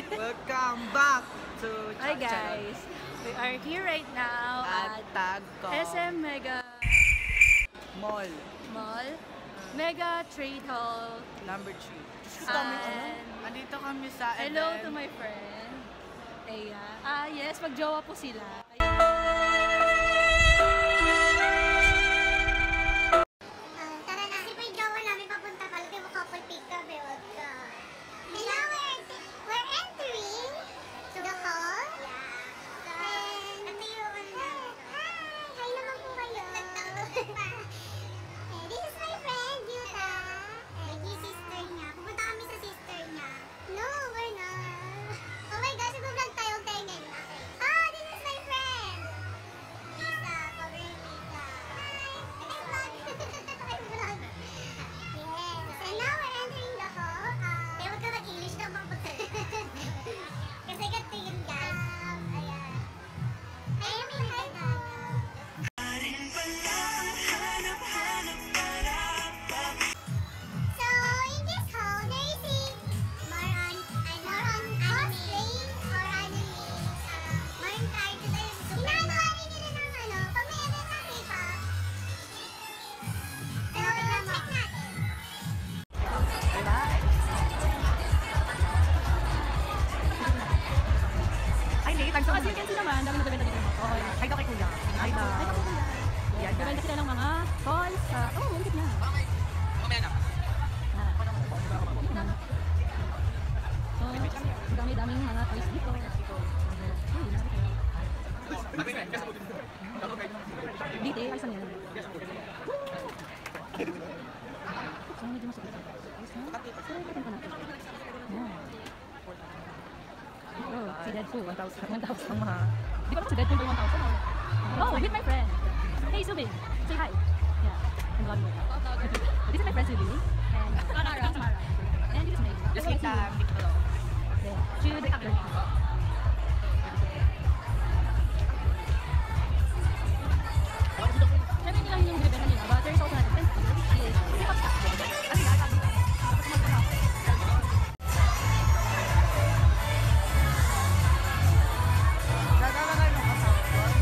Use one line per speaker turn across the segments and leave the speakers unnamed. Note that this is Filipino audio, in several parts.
Welcome back to
Hi guys! We are here right now at
Tagko
SM Mega
Mall
Mega Trade Hall.
number 3.
And
Nandito kami sa
hello
event.
to my friend Aya. Yes, magjowa po sila.
Tara na, si Poy Jowa namin papunta pala. Di mo couple pick ka, bewag ka. And now we're entering to the hall. And ito yung hi naman po kayo. This is my friend, Yuta. And yung sister niya. Pupunta kami sa sister niya. No, we're not. Oh my gosh, mag-vlog tayo. Huwag tayo ngayon. This is my friend. Lisa, covering Lisa. Hi! I vlog. Yes. And now we're entering the hall. Huwag ka mag-English na papunta. Kasi ganito yun, guys. Ayan. Ayan, may hi tayo. So, in this hall, there is more on cosplay or anime. More on characters. Ginagawa rin nila ng pag may event na K-pop. So, check natin.
Ay, late. So, as you can see naman, dami nagbebenta dito ng motor.
Hi daw kay Kuya. Hi daw.
Ay, ako kuya.
Yan,
Nagbebenta sila ng mga toys. Ang cute niya. Dami-daming mga toys dito. Dito, ay saan yan? So, medyo masakit. Ayos na? Sarap natin pa natin. Yan. Oh, si Deadpool, 1,000 ang mga... Di ba si Deadpool ba 1,000? Oh, with my friend. Hey, Subin. Say hi. Yeah. And God knows. This is my friend Subin. And Samara. And this is May.
Just like that.
She will be up there. Siyempre hindi lang yung binibenta nila, but there's also another friend which is K-pop staff. Ano nga, sabi ko.
Gagawa kayo ng kasama doon.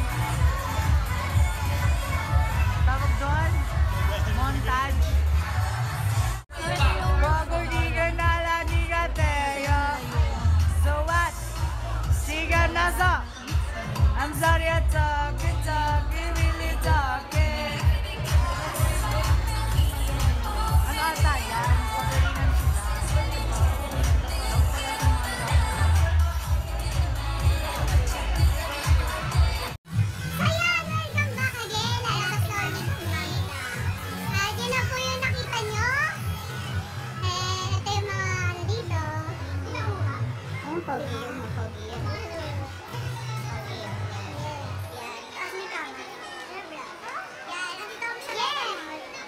Tawag doon? Montage. Bago di ka nalani ka tayo. So what? Siga na sa. I'm sorry I talking, really talking. Ano ata yan? Pagalingan sila.
Ayan, welcome back again. Lalakas na ulit tonight. Yun na po yung nakita nyo. Ito yung mga dito. Ang pogi. Ang pogi. Yan. Taas may kama. Yan. Nandito kami sa left.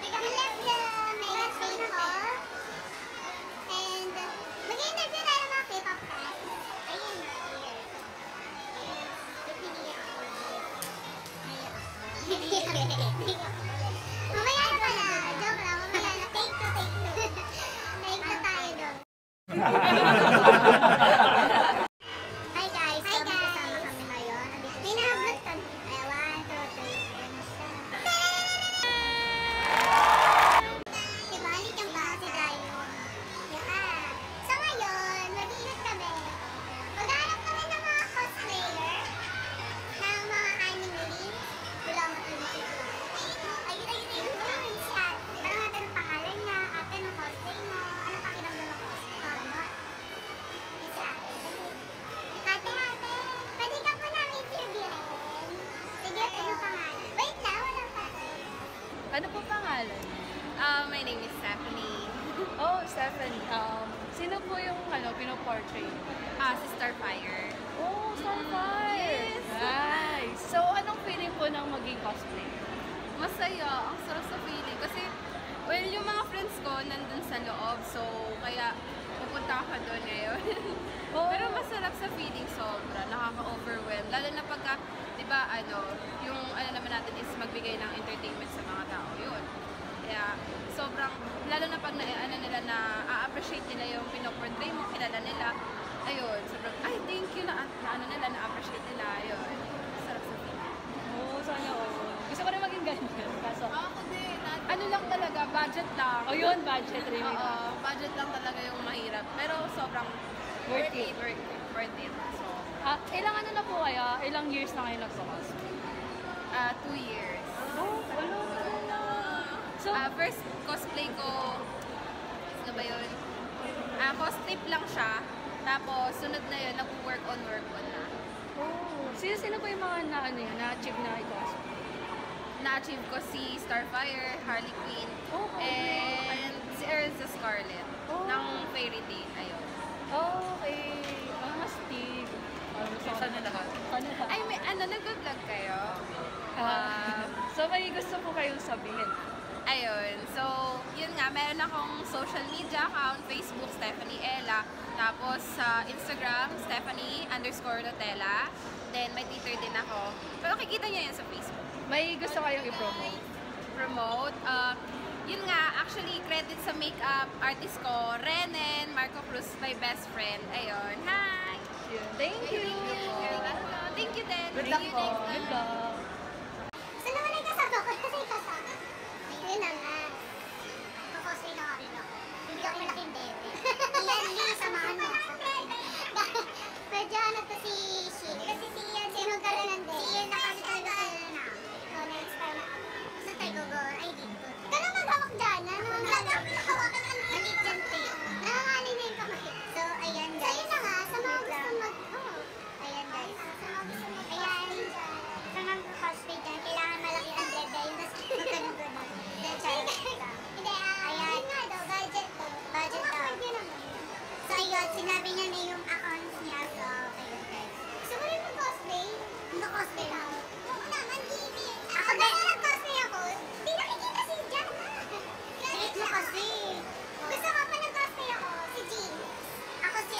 We left the Mega Trade Hall. And mag-interview tayo ng mga K-pop fans. Ayun na. Here. Pipili ako. Mamaya na pala. Joke lang. Mamaya na. Take two. Take two tayo doon. Hi guys. Hi guys. Kasama kami ngayon. May nahablot ka. Ay, 1, 2, 3. Ganun siya. Diba? Alit yung ba si Dayo? Yeah. So ngayon, mag-iingat kami. Maghanap kami ng mga cosplayer ng mga anime. Wala mo ito. Ayun siya. Parang natin ang pangalan niya, ate ng cosplay mo, ano pakiramdam ng cosplay mo? Isa. Ate, pwede ka po namin interviewin. Sige, ano pangalan? Wait lang, wala pa.
Ano po pangalan?
My name is Stephanie.
Oh, Stephanie. Sino po yung pinoportray?
Si Starfire.
Oh, Starfire!
Yes!
Nice! So, anong feeling po ng maging cosplay?
Masaya. Ang sarap sa feeling. Kasi, well, yung mga friends ko nandun sa loob. So, kaya pupunta ka doon ngayon.
Oh.
Pero masarap sa feeling sobra. Nakaka-overwhelm. Lalo na pagka, di ba, yung naman natin is magbigay ng entertainment sa mga tao. Yun. Kaya, sobrang, lalo na pag nila na a-appreciate nila yung pinoportray mo, kilala nila, ayun, sobrang, ay, thank you na ano nila, na-appreciate nila, ayun. Sarap sa feeling.
Oo, sana all. Gusto ko rin maging ganyan. Kaso,
Ako din, ano lang talaga, budget lang.
oh yun, budget really.
Oo, budget lang talaga yung mahirap. Pero sobrang
Worth it.
Worth it. So,
Ilang ano na po kaya? Ilang years na kayo nagpa-cosplay?
2 years.
Oh, wala. So,
First cosplay ko, ano ba yun? Cosplay lang siya. Tapos, sunod na yun, nag-work on na.
sino po yung mga na-achieve na i-cosplay?
Na-achieve ko si Starfire, Harley Quinn, and si Erza Scarlet ng Fairy Tail. Ayun.
Okay. Astig.
Sana lahat.
Ay, may nag-vlog kayo?
So, may gusto po kayong sabihin?
Ayun. So, yun nga, meron akong social media account, Facebook, Stephanie Ella. Tapos sa Instagram, Stephanie_Rotella. Then, may Twitter din ako. Pero makikita niyo yan sa Facebook.
May gusto kayong i-promote?
Yun nga, actually, credit sa makeup artist ko, Renen Marco Cruz, my best friend. Ayun. Hi!
Thank you!
Thank you din.
Good luck po. Good luck.
So naman ay kasama ko kasi kasama. Ayun na nga. Kakosplay na rin ako. Hindi ako malaking bebe. Iyan, Lee, samahan mo. Medyo ano to si Shin. Kasi si Ian, sino magkaroon ng day? Si Ian na kasi talaga sila na. So next time na. So tayo go go. Ay, dito. Ikaw na maghawak dyan. Ano maghawak? Hawakan ang malit dyan, te. Nangangalin na yung kamay. So, ayan guys. So, yun na nga. Sa mga gusto mag... Ayan guys. Sa mga gusto mag... Ayan. Sa mga cosplay dyan, kailangan malaki ang dread dahil mas magkaroon ko na. Then, challenge ka. Hindi, ayan nga daw, budget to. Budget daw. So, ayun, sinabi niya na yung accounts niya. So, ayun guys. Gusto mo rin mag-cosplay? Mag-cosplay lang. Oo naman, Kimi. Ako din, nag-cosplay ako. Di nakikita si Jana. Wait mo kasi. Gusto ko pa nag-cosplay ako. Si Jean. Ako si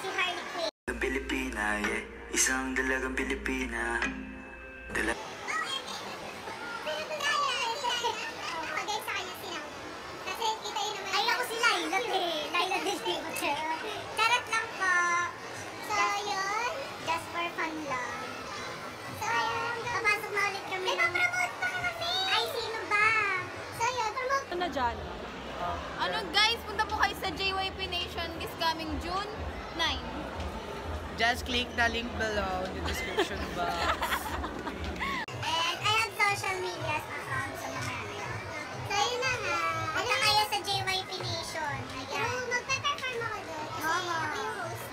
si Harley Quinn.
Ang Pilipina, yeah. Isang dalagang Pilipina.
Pero ito gaya. Ako guys sa kanya sinaw. Kasi kita yun naman. Ay ako si Laila eh. Laila din. Charot lang po. So yun. Just for fun lang. So ayun. Papasok na ulit kami. May pa-promote pa kami. Ay sino ba? So yun. Promote.
Ano na dyan?
Ano guys, punta po kayo sa JYP Nation this coming June 9.
Just click the link below in the description box.
And I have social media accounts sa mga yan. So yun na nga. Ano kayo sa JYP Nation? Ayan. Magpe-perform ako doon. Oo. Ako yung host.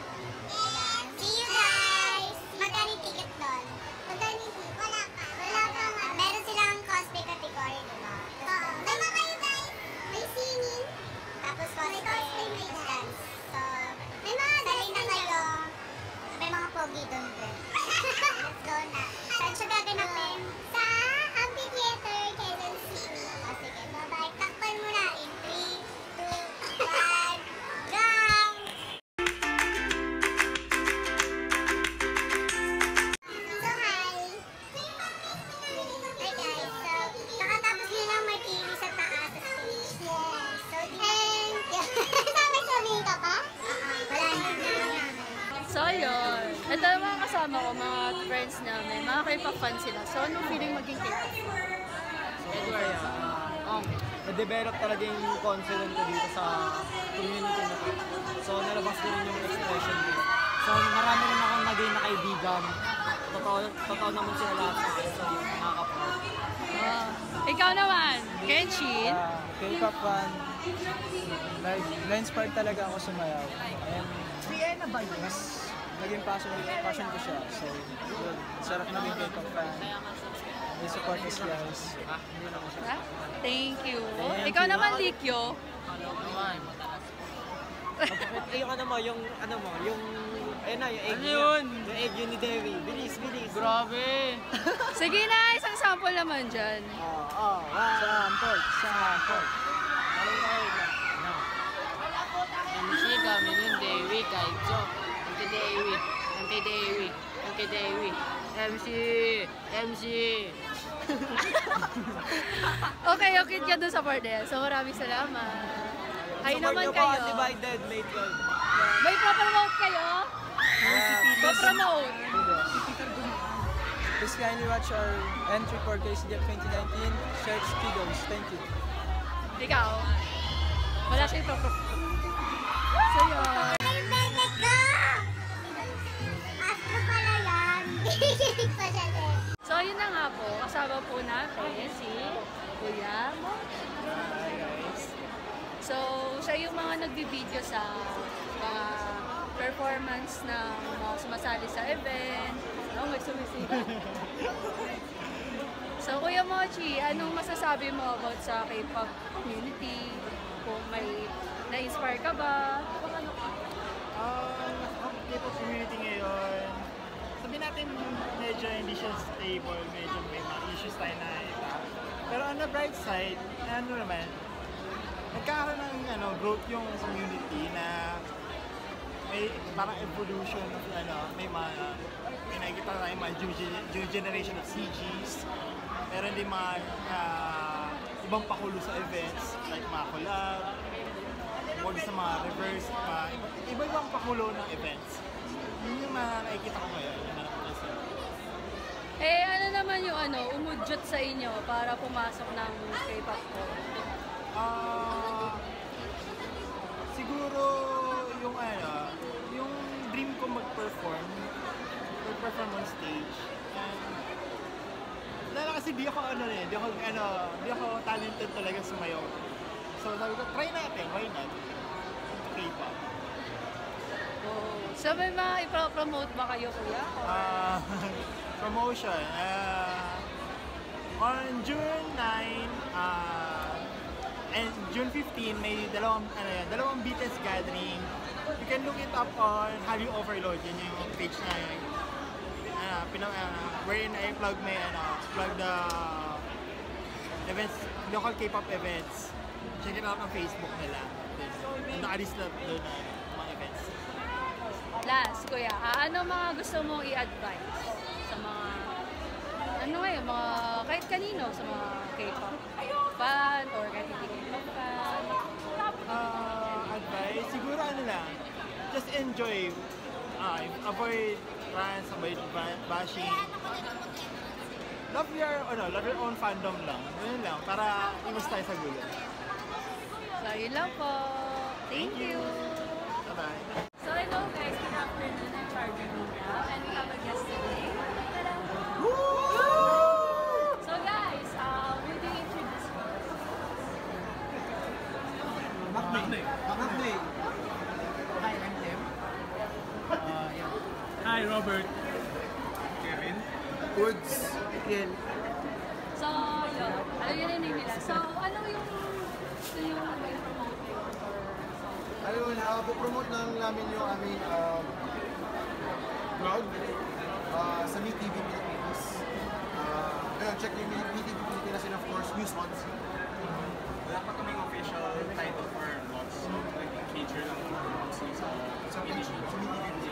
And see you guys! Magkano yung ticket doon? Magkano yung ticket? Wala pa. Wala pa nga. Meron silang cosplay category, diba? Oo. Tama kayo guys! May singing. Tapos cosplay, may dance. So, may mga dali na kayo. May mga pogi doon din. Let's go na. Saan siya gaganapin? Sa Amphitheater, Quezon City. O sige, bye-bye. Takpan mo na in 3, 2, 1, go! So, hi! Hi guys. So, nakatapos nyo lang may TV sa taas sa stage. Yes. So, and, may sabihin ka pa? Wala na.
So, yun. Ito yung mga kasama ko, mga friends namin. Mga K-pop fans sila. So, anong feeling maging K-pop?
Edward, na-develop talaga yung confidence ko dito sa community na to. So, nalabas ko rin yung expression ko. So, marami rin akong naging na kaibigan. Totoo naman sila lahat sa akin. So, nakaka-proud.
Ikaw naman, Kenshin.
K-pop fan. Na-inspired talaga ako sumayaw. And,
Sienna ba yun?
mas naging passion ko siya. So, yun. Sarap naging K-pop fan. May support us guys.
Thank you.
Thank
Ikaw
you.
naman, Likyo.
Yung ano mo, yung ayun na, yung egg
Ano
niya.
yun?
Yung egg yun ni Devi. Bilis.
Grabe!
Sige na, isang sample naman dyan.
Sample.
MC kami nun, Dewi, Kaizo. Dewi. MC.
Okay, ka dun sa Bordel. So, maraming salamat. Hi naman kayo.
Divided, late 12.
May promote kayo? Pa-promote.
Please kindly watch our entry for KCDF 2019, Search Kiddos. Thank you.
Ikaw? Wala siya ipropromote. So yun.
Ay, bebe ko! Astro pala yan. Hihilig pa siya din.
So yun na nga po, kasama po natin si Kuya Mo.
Hi guys.
So, siya yung mga nagbibideo sa mga performance ng mga sumasali sa event. Oh, may sumisigat. So, Kuya Mochi, anong masasabi mo about sa K-pop community? Kung may na-inspire ka ba?
Ang K-pop community ngayon, sabihin natin medyo hindi siya stable, medyo may mga issues tayo na ita. Pero on the bright side, ano naman, nagkakaroon ng growth yung community na may parang evolution of may nakikita tayong mga new generation of CGs. Meron din mga ibang pakulo sa events, like mga collab, or sa mga reverse, iba-ibang pakulo ng events. Yun yung nakikita ko ngayon, yung nakikita.
Eh, ano naman yung umudyot sa inyo para pumasok ng K-pop ko?
Siguro yung dream ko mag-perform on stage. Lalo kasi di ako talented talaga sumayaw. So sabi ko, try natin, why not? K-pop.
Oh. So, may mga ipropromote ba kayo, Kuya?
Promotion. On June 9 and June 15, may dalawang BTS gathering. You can look it up on Hallyu Overload. Yun yung page na yun. Wherein I plug the events, local K-pop events. Check it out on Facebook nila. Naka-list na doon na mga events.
Last, Kuya, ano mga gusto mong i-advise sa mga, mga kahit kanino sa mga K-pop fan or kahit hindi K-pop fan?
Advice, siguro lang, just enjoy. Avoid rants, avoid bashing. Love your own fandom lang. Yun lang, para iwas tayo sa gulo.
So, yun lang po. Thank you.
Bye-bye.
So, hello guys. Good afternoon. I'm Charlie Nina and we have a guest today. So guys, will you introduce yourself?
Maknay. Hi, I'm Tim.
Hi, Robert. Kevin.
Woods. Kiel.
So, yun. Ano yun yung name nila? So, ano yung gusto yung may promote or something?
Ayun, po-promote lang namin yung aming blog sa Me TV Philippines. Ayun, check yung Me TV Philippines and of course, News Odds.
Wala pa kaming official title for vlogs. Nag-feature lang mostly sa
Me TV Philippines.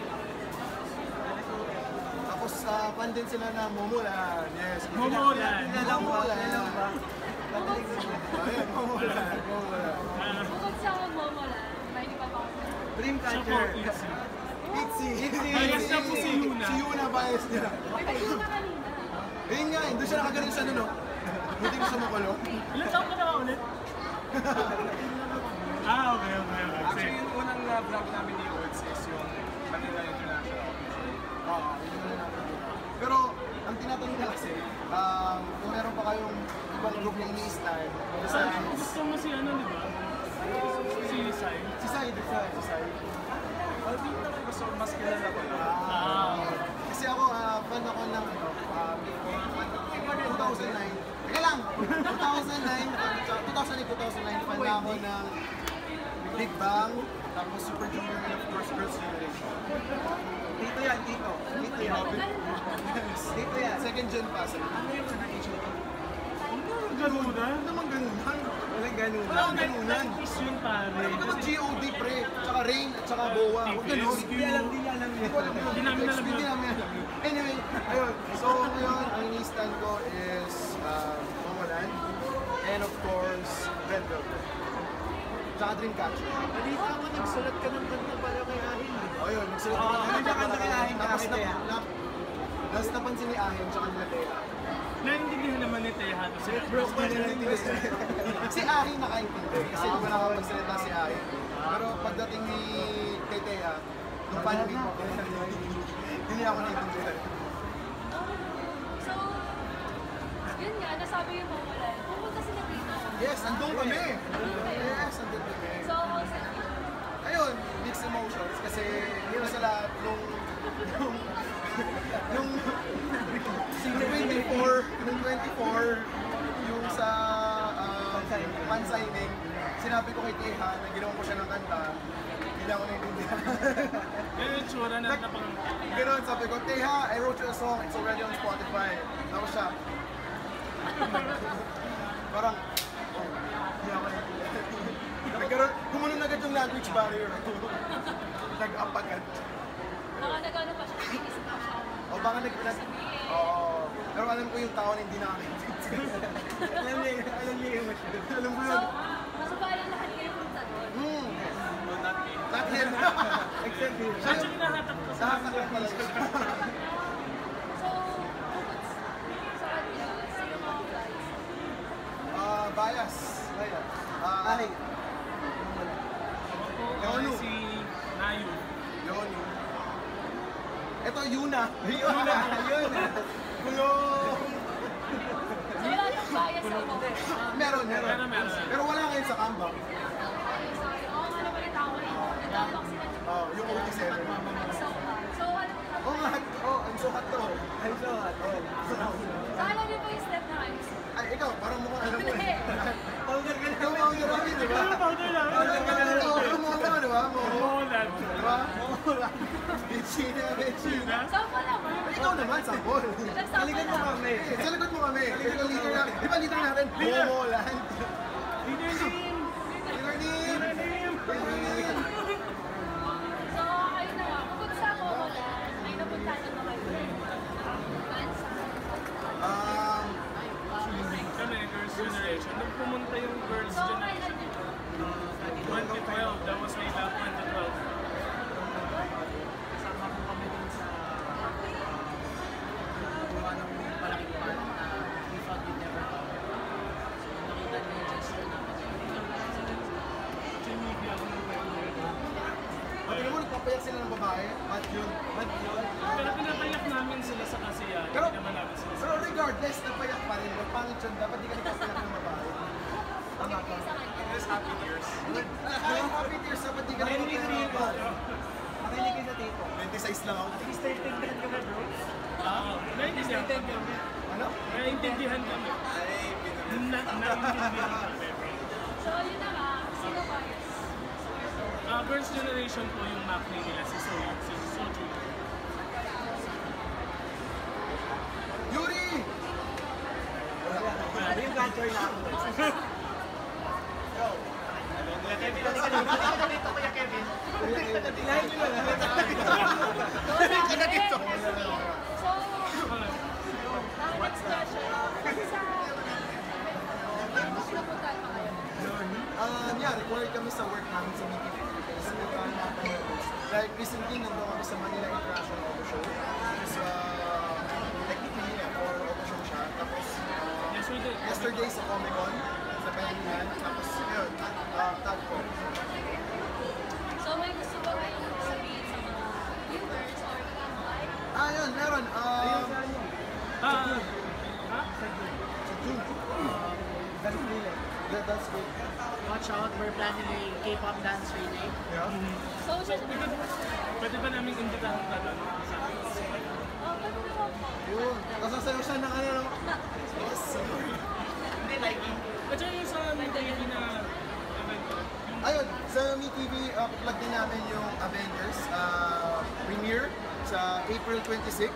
Tapos, fan din sila na Momoland. Yes.
Momoland.
Momoland. Ayun, Momoland.
Bukod sa Momoland, may iba pa ako.
Dreamcatcher. Itzy.
Bias na po si Yuna.
Si Yuna, bias niya.
Ayun na kanina.
Ayun nga, doon siya nakagaling sa no? Buti ko sa makulo.
Ilan taon ka na ba ulit? Okay. Actually, yung unang vlog namin ni Woods is yung Manila International.
Pero, ang tinatanong na kasi, kung meron pa kayong ibang group na ini-star,
Gusto mo si di ba? Si Sai.
si Sai.
Di ko naman gusto, mas kilala ko na.
Kasi ako, fan ako ng 2009. Teka lang! 2009, fan na ako ng Big Bang, tapos Super Junior, and of course, Girls' Generation. Dito yan. Dito yan. Second gen pa. Ano yung mga HOT?
Ganunan?
Ano naman ganunan? Walang ganunan.
Walang ganunan. Is yun pare.
Ano ka GOD pre? Tsaka Rain at tsaka Boa. Huwag ganun. Hindi alam.
Hindi namin alam yun.
Anyway, ayun. So ngayon, ang ini-stand ko is Momoland. And of course, Red Velvet. tsaka Dreamcatcher.
Balita mo, nagsulat ka ng kanta para kay Ahin.
O yun, nagsulat ako ng kanta kay Ahin. Tapos napansin ni Ahin, tsaka nila Thea.
Naintindihan naman ni Thea to sila.
Si Ahin nakaintindi kasi di ba nakapagsalita si Ahin. Pero pagdating ni kay Thea, nung fan meet, hindi ako naiintindihan.
So, yun nga, nasabi yung mawalan. Pumunta sila dito.
Yes, andun kami! Yes, andun kami.
So, how's it?
Ayun, mixed emotions kasi yun sa lahat nung 24 yung sa fan signing, sinabi ko kay Teha na ginawa ko siya ng kanta, hindi ako naiintindihan.
Yung itsura na napang...
Ganon, sabi ko, Teha, I wrote you a song, it's already on Spotify. Tapos siya, parang, hindi ako naiintindihan. Nagkaroon, kumunon agad yung language barrier. Nag-up agad.
Baka nag-ano pa siya, nag-isip pa siya.
O baka Oo. Pero alam ko yung tao na hindi nakakaitindihan. Alam niya yung masyado. Alam ko yun.
So parang lahat kayo punta doon?
Not him. Except him.
Actually, nahatak ko sa
Nakakakit pala siya.
So, bukod sa kanila, sino mga guys?
Bias. Ay. Yonu.
si Nayu.
Yonu. Ito, Yuna. Yuna. Yun. Kulong.
So wala nang bias ako.
Meron.
Meron.
Pero wala ngayon sa comeback.
Sorry, oo nga naman yung tao rin. Nagtambak sila.
Yung 47.
So, ano
Oh, I'm so hot to. I'm so hot.
So, alam niyo ba yung step na I'm so
Ay, ikaw, parang mukhang alam mo
Hindi.
eh. Powder ka na. Ikaw, powder ka na, di ba?
Powder lang.
Powder ka na. Ikaw, mo, di ba?
Molan.
Di ba? Bitchy na.
Sample naman.
Ikaw naman, sampol.
Sa likod mo kami.
Sa likod mo kami. Ikaw leader natin. Di ba leader natin? Molan.
Leader team.
Leader team.
So, ayun na nga. Bukod sa Momolan, may napuntahan na ba kayo? Bansa?
Kami, Girls' Generation. Nung pumunta yung Girls'
So,
Generation.
kailan yun?
2012. That was way back 2012.
Kasama po kami dun sa gawa ng malaking part na we thought we'd never come. So, nakita niyo yung gesture namin.
Pati naman, nagpapayak sila ng babae. Mat yun.
Pero pinapayak namin sila sa kasiyahan.
Pero,
Hindi naman namin sila sa
pero regardless, napayak pa rin. Pangit yun, dapat di ka nagpapayak ng babae. Tama ka.
Yes, happy years.
Kahit happy tears, dapat di ka nagpapayak ng babae.
Makinig kayo sa tipo.
26 lang ako.
Nag-stay-tent ka ba, bro?
Naiintindihan kami.
Ano?
Naiintindihan kami. Naiintindihan kami.
So, yun na nga. Sino ba yun?
Girls' Generation po yung macne nila, si Soju.
Yuri!
Ano yung cancer na ako? Kevin, halika dito, Kuya Kevin. Ilahin nyo lang.
Halika dito.
So, next question. Sa napuntahan pa kayo?
Yeah, required kami sa work namin sa Mickey Philippines. Like recently, nandun kami sa Manila International Auto Show. So, technically, for auto show siya. Tapos,
Yes, we did.
yesterday sa Comic Con, sa Pangilinan. Tapos, yun, tagpo.
So, may gusto ba kayong sabihin sa mga viewers or like?
Yun, meron. That's good.
Watch out, we're planning a K-pop dance relay.
Yeah.
So,
Pwede ba namin imbitahan ka doon?
pwede naman po.
Yun. Tapos nasayaw siya ng ano. Yes.
Hindi, like,
At saka yung sa TV na event ko.
Ayun, sa MeTV, plug din namin yung Avengers premiere sa April 26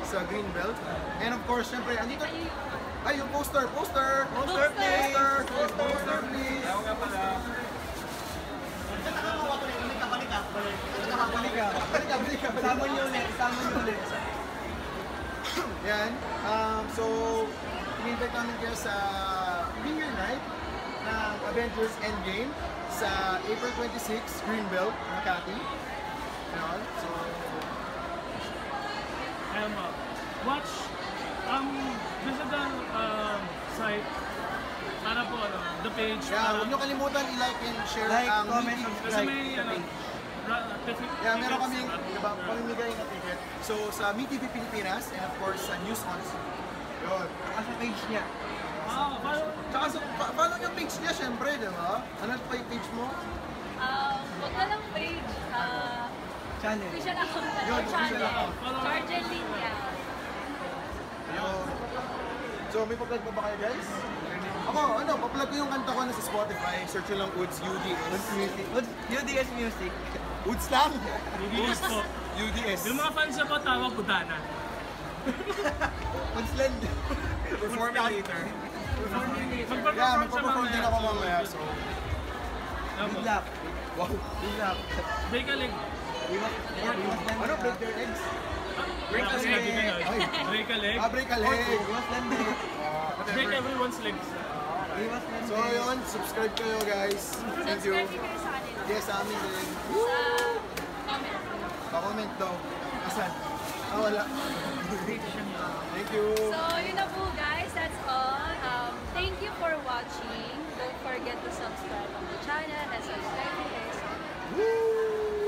sa Greenbelt. And of course, syempre, andito... Ay, yung poster! Poster, please!
Ayaw nga pala.
Balik ka. Sama niyo ulit. Yan. So, in-invite namin kayo sa premiere night ng Avengers Endgame sa April 26, Greenbelt, Makati. Ayun, so...
Watch, visit the site, para po, the page.
Yeah, huwag nyo kalimutan i-like and share ang
comment,
Kasi may,
meron kaming pamimigay na ticket. So, sa Me TV Pilipinas and of course sa News On. Yun.
Sa page niya.
Tsaka follow yung page niya, syempre, di ba? Ano pa yung page mo?
Huwag na lang page.
Channel.
Official account na
Yun,
lang.
official
Channel.
account.
Charger Linya.
Ayun. So, may pa-plug pa ba kayo, guys? Ako, pa-plug ko yung kanta ko na sa Spotify. Search nyo lang UDS UDS.
Woods Music. UDS Music.
UDS lang?
UDS po.
UDS.
Yung mga fans niya po, tawag Budana.
Woods Land.
Performing later.
Mag-perform
Yeah,
siya
magpa-perform din ako mamaya. So,
Good luck.
wow.
Good luck.
Break a leg.
Ano, break their eggs?
Break a leg.
Ay.
Break a leg.
Break a leg.
Break everyone's legs.
So yun, subscribe kayo guys. Thank you.
Subscribe kayo sa kanila.
Yes, sa amin din.
Sa comment.
Pa-comment daw. Asan? Wala. Thank you.
So, yun na po guys. That's all. Thank you for watching. Don't forget to subscribe on the channel and subscribe to this.
Woo!